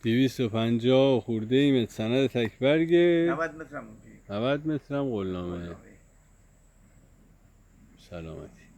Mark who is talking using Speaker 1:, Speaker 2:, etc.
Speaker 1: $250 خورده ایم سند تکبرگه.
Speaker 2: 90 متر هم اونجایی.
Speaker 1: 90 متر هم قولنامه. سلامتی.